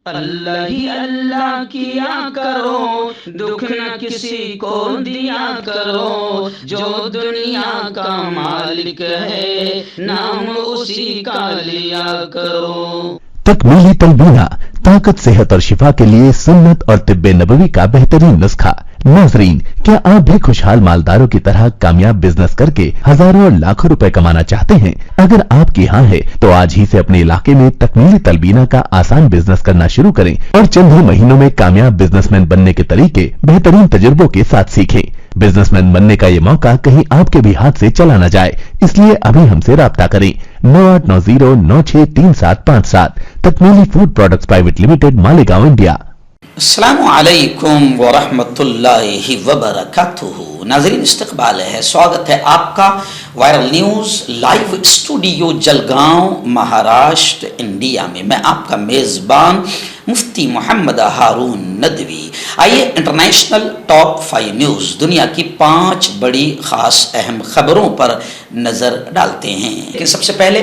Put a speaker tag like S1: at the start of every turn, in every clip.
S1: اللہ ہی اللہ کیا کرو، دکھ نہ کسی کو دیا کرو، جو دنیا کا مالک ہے نام اسی کا لیا کرو۔
S2: تکمیلی تلبینہ، طاقت، صحت اور شفا کے لیے سنت اور طب نبوی کا بہترین نسخہ۔ ناظرین، کیا آپ بھی خوشحال مالداروں کی طرح کامیاب بزنس کر کے ہزاروں اور لاکھوں روپے کمانا چاہتے ہیں؟ اگر آپ کی ہاں ہے تو آج ہی سے اپنے علاقے میں تکمیلی تلبینہ کا آسان بزنس کرنا شروع کریں اور چند ہی مہینوں میں کامیاب بزنس مین بننے کے طریقے بہترین تجربوں کے ساتھ سیکھیں۔ بزنس مین بننے کا یہ موقع کہیں آپ کے بھی ہاتھ سے چلا نہ جائے، اس لیے ابھی ہم سے رابطہ کریں۔ 9890963757 تکمیلی food products private limited, Malegaon, India.
S3: السلام علیکم ورحمۃ اللہ وبرکاتہ۔ ناظرین، استقبال ہے، سواگت ہے آپ کا viral news live studio Jalgaon, Maharashtra, India میں۔ میں آپ کا میزبان مفتی محمد ہارون ندوی۔ آئیے انٹرنیشنل ٹاپ 5 نیوز، دنیا کی 5 بڑی خاص اہم خبروں پر نظر ڈالتے ہیں۔ لیکن سب سے پہلے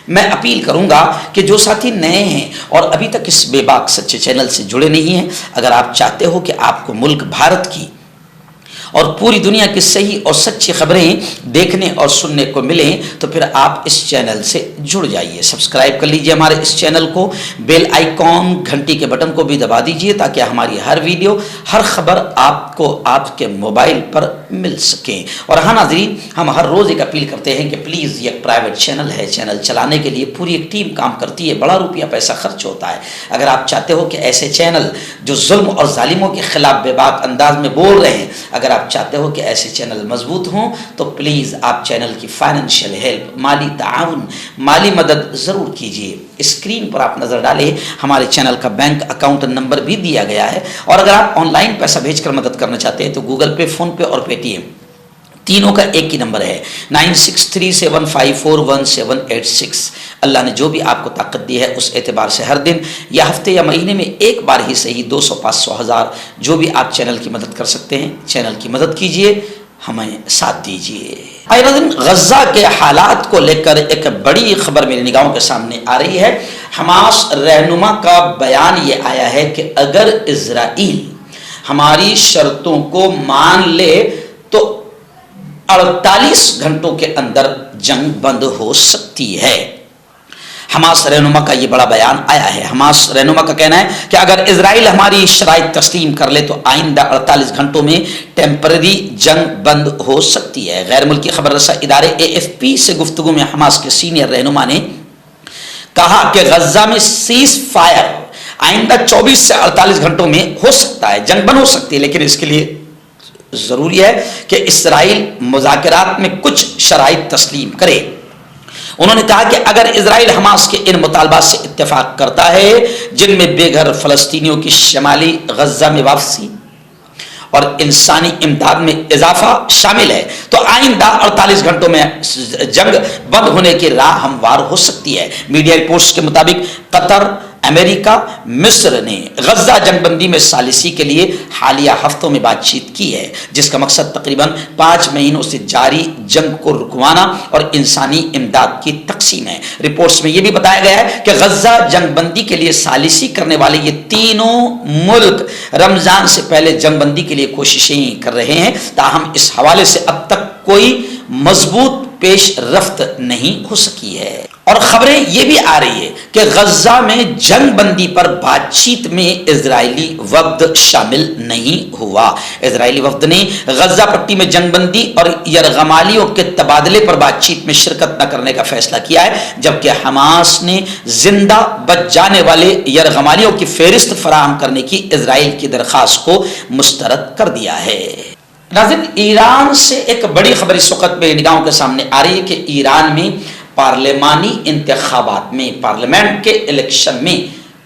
S3: میں اپیل کروں گا کہ جو ساتھی نئے ہیں اور ابھی تک اس بے باک سچے چینل سے جڑے نہیں ہیں، اگر آپ چاہتے ہو کہ آپ کو ملک بھارت کی اور پوری دنیا کی صحیح اور سچی خبریں دیکھنے اور سننے کو ملیں تو پھر آپ اس چینل سے جڑ جائیے، سبسکرائب کر لیجئے ہمارے اس چینل کو، بیل آئیکن گھنٹی کے بٹن کو بھی دبا دیجئے تاکہ ہماری ہر ویڈیو، ہر خبر آپ کو آپ کے موبائل پر مل سکیں۔ اور ہاں ناظرین، ہم ہر روز ایک اپیل کرتے ہیں کہ پلیز یہ ایک پرائیویٹ چینل ہے، چینل چلانے کے لیے پوری ایک ٹیم کام کرتی ہے، بڑا روپیہ پیسہ خرچ ہوتا ہے۔ اگر آپ چاہتے ہو کہ ایسے چینل جو ظلم اور ظالموں کے خلاف بے باک انداز میں بول رہے ہیں، اگر آپ چاہتے ہو کہ ایسے چینل مضبوط ہوں تو پلیز آپ چینل کی فائنینشیل ہیلپ، مالی تعاون، مالی مدد ضرور کیجئے۔ اسکرین پر آپ نظر ڈالیں، ہمارے چینل کا بینک اکاؤنٹ نمبر بھی دیا گیا ہے، اور اگر آپ آن لائن پیسہ بھیج کر مدد کرنا چاہتے ہیں تو گوگل پے، فون پے اور پے ٹی ایم تینوں کا ایک ہی نمبر ہے، 9637541786۔ اللہ نے جو بھی آپ کو طاقت دی ہے اس اعتبار سے ہر دن یا ہفتے یا مہینے میں ایک بار ہی صحیح 200، 500، 1000 جو بھی آپ چینل کی مدد کر سکتے ہیں، چینل کی مدد کیجئے، ہمیں ساتھ دیجئے۔ غزہ کے حالات کو لے کر ایک بڑی خبر میری نگاہوں کے سامنے آ رہی ہے۔ حماس رہنما کا بیان یہ آیا ہے کہ اگر اسرائیل ہماری شرطوں کو مان لے تو 48 گھنٹوں کے اندر جنگ بند ہو سکتی ہے۔ حماس رہنما کا یہ بڑا بیان آیا ہے۔ حماس رہنما کا کہنا ہے کہ اگر اسرائیل ہماری شرائط تسلیم کر لے تو آئندہ 48 گھنٹوں میں ٹیمپرری جنگ بند ہو سکتی ہے۔ غیر ملکی خبر رساں ادارے AFP سے گفتگو میں حماس کے سینئر رہنما نے کہا کہ غزہ میں سیز فائر آئندہ 24 سے 48 گھنٹوں میں ہو سکتا ہے، جنگ بند ہو سکتی ہے، لیکن اس کے لیے ضروری ہے کہ اسرائیل مذاکرات میں کچھ شرائط تسلیم کرے۔ انہوں نے کہا کہ اگر اسرائیل حماس کے ان مطالبات سے اتفاق کرتا ہے، جن میں بے گھر فلسطینیوں کی شمالی غزہ میں واپسی اور انسانی امداد میں اضافہ شامل ہے، تو آئندہ 48 گھنٹوں میں جنگ بند ہونے کی راہ ہموار ہو سکتی ہے۔ میڈیا رپورٹس کے مطابق قطر، امریکہ، مصر نے غزہ جنگ بندی میں ثالثی کے لیے حالیہ ہفتوں میں بات چیت کی ہے، جس کا مقصد تقریباً 5 مہینوں سے جاری جنگ کو رکوانا اور انسانی امداد کی تقسیم ہے۔ رپورٹس میں یہ بھی بتایا گیا ہے کہ غزہ جنگ بندی کے لیے ثالثی کرنے والے یہ تینوں ملک رمضان سے پہلے جنگ بندی کے لیے کوششیں کر رہے ہیں، تاہم اس حوالے سے اب تک کوئی مضبوط پیش رفت نہیں ہو سکی ہے۔ اور خبریں یہ بھی آ رہی ہے کہ غزہ میں جنگ بندی پر بات چیت میں اسرائیلی وفد شامل نہیں ہوا۔ اسرائیلی وفد نے غزہ پٹی میں جنگ بندی اور یرغمالیوں کے تبادلے پر بات چیت میں شرکت نہ کرنے کا فیصلہ کیا ہے، جبکہ حماس نے زندہ بچ جانے والے یرغمالیوں کی فہرست فراہم کرنے کی اسرائیل کی درخواست کو مسترد کر دیا ہے۔ ناظرین، ایران سے ایک بڑی خبر اس وقت میری نگاہوں کے سامنے آ رہی ہے کہ ایران میں پارلیمانی انتخابات میں، پارلیمنٹ کے الیکشن میں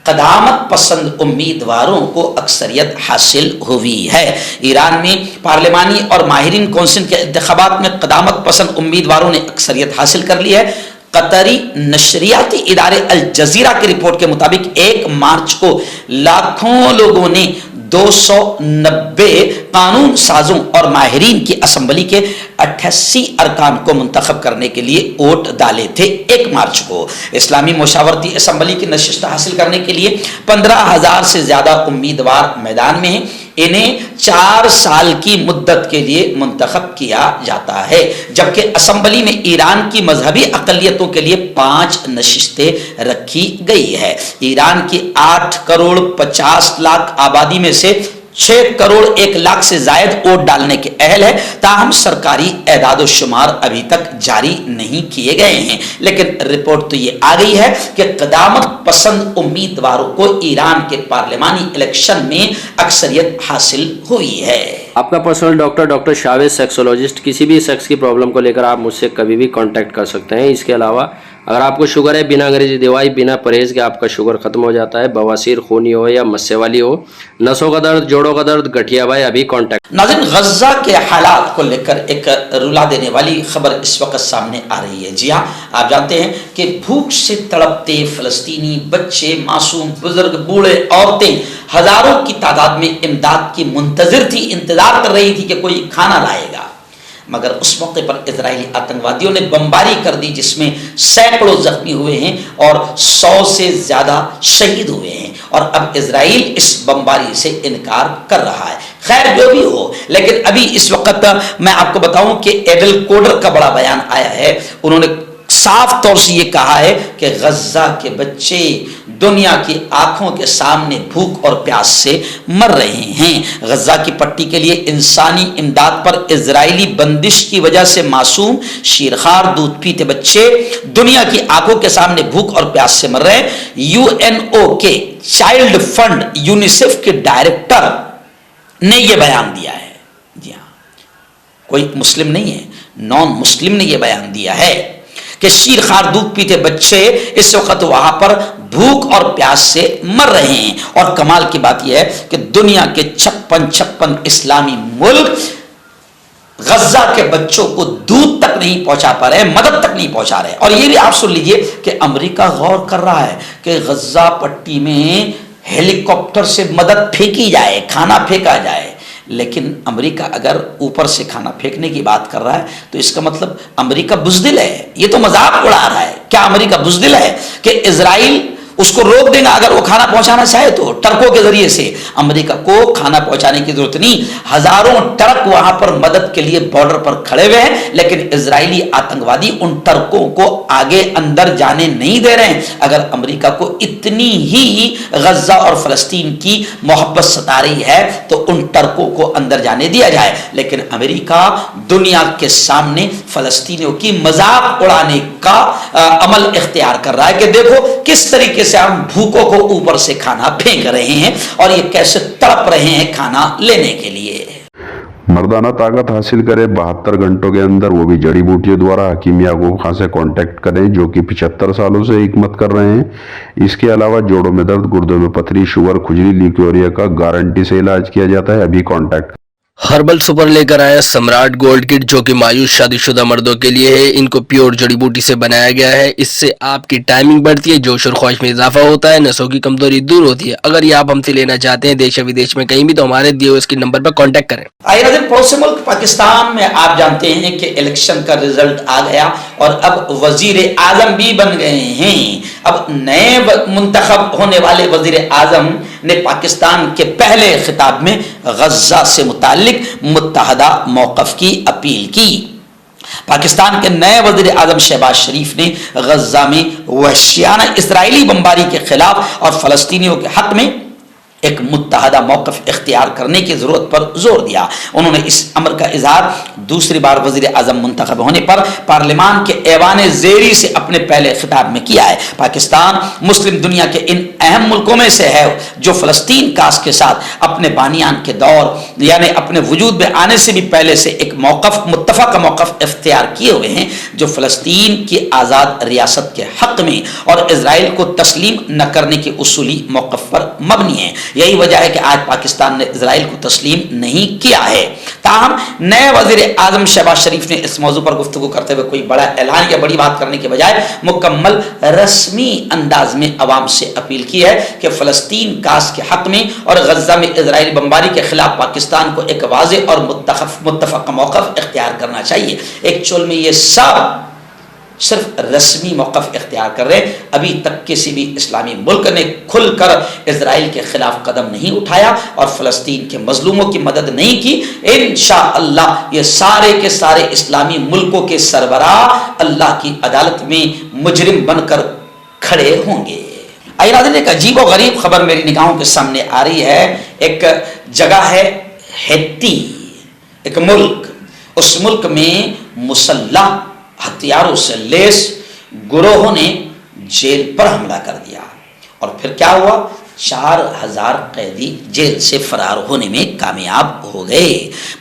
S3: قدامت پسند امیدواروں کو اکثریت حاصل ہوئی ہے۔ ایران میں پارلیمانی اور ماہرین کونسل کے انتخابات میں قدامت پسند امیدواروں نے اکثریت حاصل کر لی ہے۔ قطری نشریاتی ادارے الجزیرہ کی رپورٹ کے مطابق 1 مارچ کو لاکھوں لوگوں نے 290 قانون سازوں اور ماہرین کی اسمبلی کے 88 ارکان کو منتخب کرنے کے لیے ووٹ ڈالے تھے 1 مارچ کو۔ اسلامی مشاورتی اسمبلی کی نشست حاصل کرنے کے لیے 15,000 سے زیادہ امیدوار میدان میں ہیں۔ انہیں 4 سال کی مدت کے لیے منتخب کیا جاتا ہے، جبکہ اسمبلی میں ایران کی مذہبی اقلیتوں کے لیے 5 نشستیں رکھی گئی ہے۔ ایران کی 8 کروڑ 50 لاکھ آبادی میں سے 6 کروڑ 1 لاکھ سے زائد ووٹ ڈالنے کے اہل ہے، تاہم سرکاری اعداد و شمار ابھی تک جاری نہیں کیے گئے ہیں، لیکن رپورٹ تو یہ آ گئی ہے کہ قدامت پسند امیدواروں کو ایران کے پارلیمانی الیکشن میں اکثریت حاصل ہوئی ہے۔
S4: آپ کا پرسنل ڈاکٹر شاویز سیکسولوجسٹ، کسی بھی سیکس کی پرابلم کو لے کر آپ مجھ سے کبھی بھی کانٹیکٹ کر سکتے ہیں۔ اس کے علاوہ اگر آپ کو شوگر ہے، بنا انگریزی دوائی، بنا پرہیز کے آپ کا شوگر ختم ہو جاتا ہے، بواسیر خونی ہو یا مسے والی ہو، نسوں کا درد، جوڑوں کا درد، گٹھیا بھائی، ابھی کانٹیکٹ۔
S3: ناظرین، غزہ کے حالات کو لے کر ایک رلا دینے والی خبر اس وقت سامنے آ رہی ہے۔ جی ہاں، آپ جانتے ہیں کہ بھوک سے تڑپتے فلسطینی بچے، معصوم، بزرگ، بوڑھے، عورتیں ہزاروں کی تعداد میں امداد کی منتظر تھی، انتظار کر رہی تھی کہ کوئی کھانا لائے گا، مگر اس موقع پر اسرائیلی آتنکوادیوں نے بمباری کر دی، جس میں سینکڑوں زخمی ہوئے ہیں اور 100 سے زیادہ شہید ہوئے ہیں، اور اب اسرائیل اس بمباری سے انکار کر رہا ہے۔ خیر جو بھی ہو، لیکن ابھی اس وقت میں آپ کو بتاؤں کہ ایڈل کوڈر کا بڑا بیان آیا ہے۔ انہوں نے صاف طور سے یہ کہا ہے کہ غزہ کے بچے دنیا کی آنکھوں کے سامنے بھوک اور پیاس سے مر رہے ہیں۔ غزہ کی پٹی کے لیے انسانی امداد پر اسرائیلی بندش کی وجہ سے معصوم، شیرخوار، دودھ پیتے بچے دنیا کی آنکھوں کے سامنے بھوک اور پیاس سے مر رہے ہیں۔ UNO کے چائلڈ فنڈ یونیسیف کے ڈائریکٹر نے یہ بیان دیا ہے۔ جی ہاں، کوئی مسلم نہیں ہے، نان مسلم نے یہ بیان دیا ہے کہ شیرخوار دودھ پیتے بچے اس وقت وہاں پر بھوک اور پیاس سے مر رہے ہیں، اور کمال کی بات یہ ہے کہ دنیا کے 56 اسلامی ملک غزہ کے بچوں کو دودھ تک نہیں پہنچا پا رہے، مدد تک نہیں پہنچا رہے۔ اور یہ بھی آپ سن لیجئے کہ امریکہ غور کر رہا ہے کہ غزہ پٹی میں ہیلی کاپٹر سے مدد پھینکی جائے، کھانا پھینکا جائے، لیکن امریکہ اگر اوپر سے کھانا پھینکنے کی بات کر رہا ہے تو اس کا مطلب امریکہ بزدل ہے، یہ تو مذاق اڑا رہا ہے۔ کیا امریکہ بزدل ہے کہ اسرائیل اس کو روک دے گا اگر وہ کھانا پہنچانا چاہے تو ٹرکوں کے ذریعے سے؟ امریکہ کو کھانا پہنچانے کی ضرورت نہیں، ہزاروں ٹرک وہاں پر مدد کے لیے بارڈر پر کھڑے ہوئے ہیں، لیکن اسرائیلی آتنکوادی ان ٹرکوں کو آگے اندر جانے نہیں دے رہے ہیں۔ اگر امریکہ کو اتنی ہی غزہ اور فلسطین کی محبت ستا رہی ہے تو ان ٹرکوں کو اندر جانے دیا جائے، لیکن امریکہ دنیا کے سامنے فلسطینیوں کی مذاق اڑانے کا عمل اختیار کر رہا ہے کہ دیکھو کس طریقے سے ہم بھوکوں کو اوپر سے کھانا پھینک رہے ہیں اور یہ کیسے تڑپ رہے ہیں کھانا لینے کے لیے۔
S5: مردانہ طاقت حاصل کرے 72 گھنٹوں کے اندر، وہ بھی جڑی بوٹیوں دوارا۔ حکیم یعقوب خان سے کانٹیکٹ کریں جو کہ 75 سالوں سے حکمت کر رہے ہیں۔ اس کے علاوہ جوڑوں میں درد، گردوں میں پتھری، شوگر، کھجلی، لیکوریا کا گارنٹی سے علاج کیا جاتا ہے۔ ابھی کانٹیکٹ۔
S6: ہربل سپر لے کر آیا سمراٹ گولڈ کٹ، جو کہ مایوس شادی شدہ مردوں کے لیے ہے۔ ان کو پیور جڑی بوٹی سے بنایا گیا ہے، اس سے آپ کی ٹائمنگ بڑھتی ہے، جوش اور خواہش میں اضافہ ہوتا ہے، نسوں کی کمزوری دور ہوتی ہے۔ اگر یہ آپ ہم سے لینا چاہتے ہیں دیش و ودیش میں کہیں بھی، تو ہمارے دیے ہوئے اس کے نمبر پر کانٹیکٹ کریں۔
S3: آئیے ناظرین، پڑوسی ملک پاکستان میں آپ جانتے ہیں کہ الیکشن کا رزلٹ آ گیا اور اب وزیر اعظم بھی بن گئے ہیں۔ اب نئے منتخب ہونے والے وزیر اعظم نے پاکستان کے پہلے خطاب میں غزہ سے متعلق متحدہ موقف کی اپیل کی۔ پاکستان کے نئے وزیر اعظم شہباز شریف نے غزہ میں وحشیانہ اسرائیلی بمباری کے خلاف اور فلسطینیوں کے حق میں ایک متحدہ موقف اختیار کرنے کی ضرورت پر زور دیا۔ انہوں نے اس امر کا اظہار دوسری بار وزیر اعظم منتخب ہونے پر پارلیمان کے ایوان زیری سے اپنے پہلے خطاب میں کیا ہے۔ پاکستان مسلم دنیا کے ان اہم ملکوں میں سے ہے جو فلسطین کاس کے ساتھ اپنے بانیان کے دور یعنی اپنے وجود میں آنے سے بھی پہلے سے ایک موقف، متفق موقف اختیار کیے ہوئے ہیں، جو فلسطین کی آزاد ریاست کے حق میں اور اسرائیل کو تسلیم نہ کرنے کے اصولی موقف موقف پر مبنی ہے. یہی وجہ ہے کہ آج پاکستان نے اسرائیل کو تسلیم نہیں کیا ہے. تاہم نئے وزیر اعظم شہباز شریف نے اس موضوع پر گفتگو کرتے ہوئے کوئی بڑا اعلان یا بڑی بات کرنے کے بجائے مکمل رسمی انداز میں عوام سے اپیل کی ہے کہ فلسطین کاس کے حق میں اور غزہ میں اسرائیلی بمباری کے خلاف پاکستان کو ایک واضح اور متفق موقف اختیار کرنا چاہیے. ایکچوئل میں یہ سب صرف رسمی موقف اختیار کر رہے ہیں. ابھی تک کسی بھی اسلامی ملک نے کھل کر اسرائیل کے خلاف قدم نہیں اٹھایا اور فلسطین کے مظلوموں کی مدد نہیں کی. انشاءاللہ یہ سارے کے سارے اسلامی ملکوں کے سربراہ اللہ کی عدالت میں مجرم بن کر کھڑے ہوں گے. آئیے ناظرین، ایک عجیب و غریب خبر میری نگاہوں کے سامنے آ رہی ہے. ایک جگہ ہے ہیٹی، ایک ملک. اس ملک میں مسلح ہتھیاروں سے لیس گروہوں نے جیل پر حملہ کر دیا اور پھر کیا ہوا؟ 4000 قیدی جیل سے فرار ہونے میں کامیاب ہو گئے.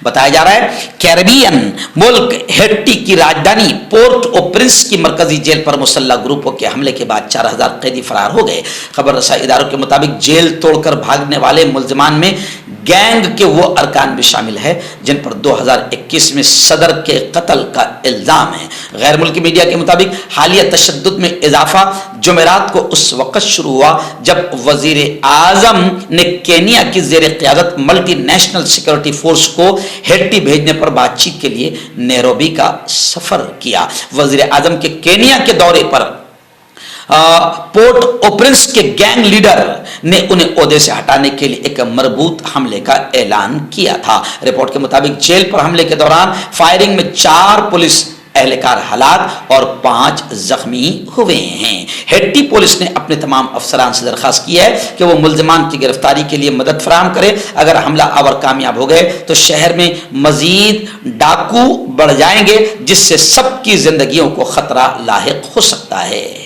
S3: بتایا جا رہا ہے کیریبین ملک ہیٹی کی راجدھانی پورٹ او پرنس کی مرکزی جیل پر مسلح گروپوں کے حملے کے بعد 4000 قیدی فرار ہو گئے. خبر رسائی اداروں کے مطابق جیل توڑ کر بھاگنے والے ملزمان میں گینگ کے وہ ارکان بھی شامل ہے جن پر 2021 میں صدر کے قتل کا الزام ہے. غیر ملکی میڈیا کے مطابق حالیہ تشدد میں اضافہ جمعرات کو اس وقت شروع ہوا جب وزیر اعظم نے کینیا کی زیر قیادت ملٹی نیشنل سیکورٹی فورس کو ہیٹی بھیجنے پر بات چیت کے لیے نیروبی کا سفر کیا. وزیر اعظم کے کینیا کے دورے پر پورٹ او پرنس کے گینگ لیڈر نے انہیں عہدے سے ہٹانے کے لیے ایک مربوط حملے کا اعلان کیا تھا. رپورٹ کے مطابق جیل پر حملے کے دوران فائرنگ میں 4 پولیس اہلکار ہلاک اور 5 زخمی ہوئے ہیں. ہیٹی پولیس نے اپنے تمام افسران سے درخواست کی ہے کہ وہ ملزمان کی گرفتاری کے لیے مدد فراہم کرے. اگر حملہ آور کامیاب ہو گئے تو شہر میں مزید ڈاکو بڑھ جائیں گے جس سے سب کی زندگیوں کو خطرہ لاحق ہو سکتا ہے.